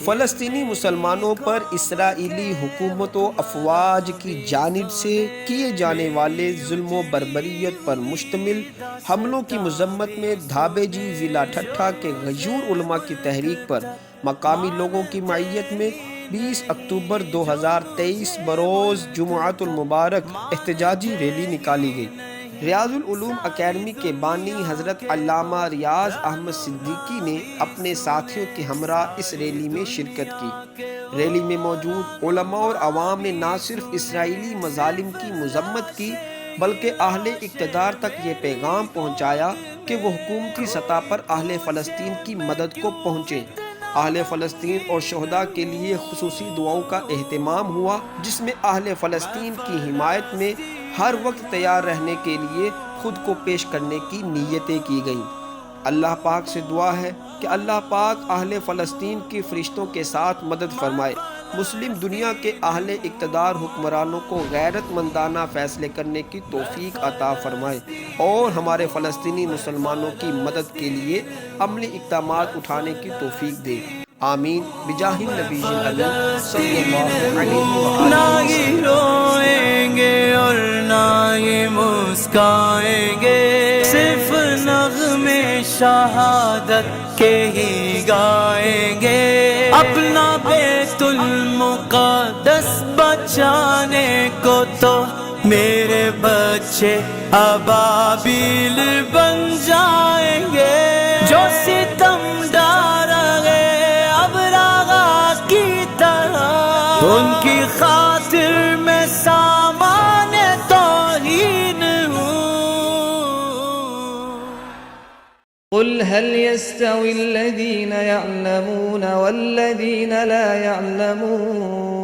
فلسطینی مسلمانوں پر اسرائیلی حکومت و افواج کی جانب سے کیے جانے والے ظلم و بربریت پر مشتمل حملوں کی مذمت میں دھابے جی ضلع ٹھٹھہ کے غیور علماء کی تحریک پر مقامی لوگوں کی معیت میں 20 اکتوبر 2023 بروز جمعۃ المبارک احتجاجی ریلی نکالی گئی۔ ریاض العلوم اکیڈمی کے بانی حضرت علامہ ریاض احمد صدیقی نے اپنے ساتھیوں کے ہمراہ اس ریلی میں شرکت کی۔ ریلی میں موجود علماء اور عوام نے نہ صرف اسرائیلی مظالم کی مذمت کی بلکہ اہل اقتدار تک یہ پیغام پہنچایا کہ وہ حکومتی سطح پر اہل فلسطین کی مدد کو پہنچیں۔ اہل فلسطین اور شہداء کے لیے خصوصی دعاؤں کا اہتمام ہوا، جس میں اہل فلسطین کی حمایت میں ہر وقت تیار رہنے کے لیے خود کو پیش کرنے کی نیتیں کی گئیں۔ اللہ پاک سے دعا ہے کہ اللہ پاک اہل فلسطین کی فرشتوں کے ساتھ مدد فرمائے، مسلم دنیا کے اہل اقتدار حکمرانوں کو غیرت مندانہ فیصلے کرنے کی توفیق عطا فرمائے اور ہمارے فلسطینی مسلمانوں کی مدد کے لیے عملی اقدامات اٹھانے کی توفیق دے۔ آمین بجاہ النبی الامین صلی اللہ علیہ وآلہ نہ وسلم۔ ہی روئیں گے اور نہ ہی مسکائیں گے، صرف نغمے شہادت کے ہی گائیں گے۔ اپنا بیت المقدس بچانے کو تو میرے بچے ابابیل بن جائیں گے، جو ستم ڈارا گئے ابراغا کی طرح، ان کی خاطر میں سامان توہین ہوں۔ قل هل يستوي الذين يعلمون والذين لا يعلمون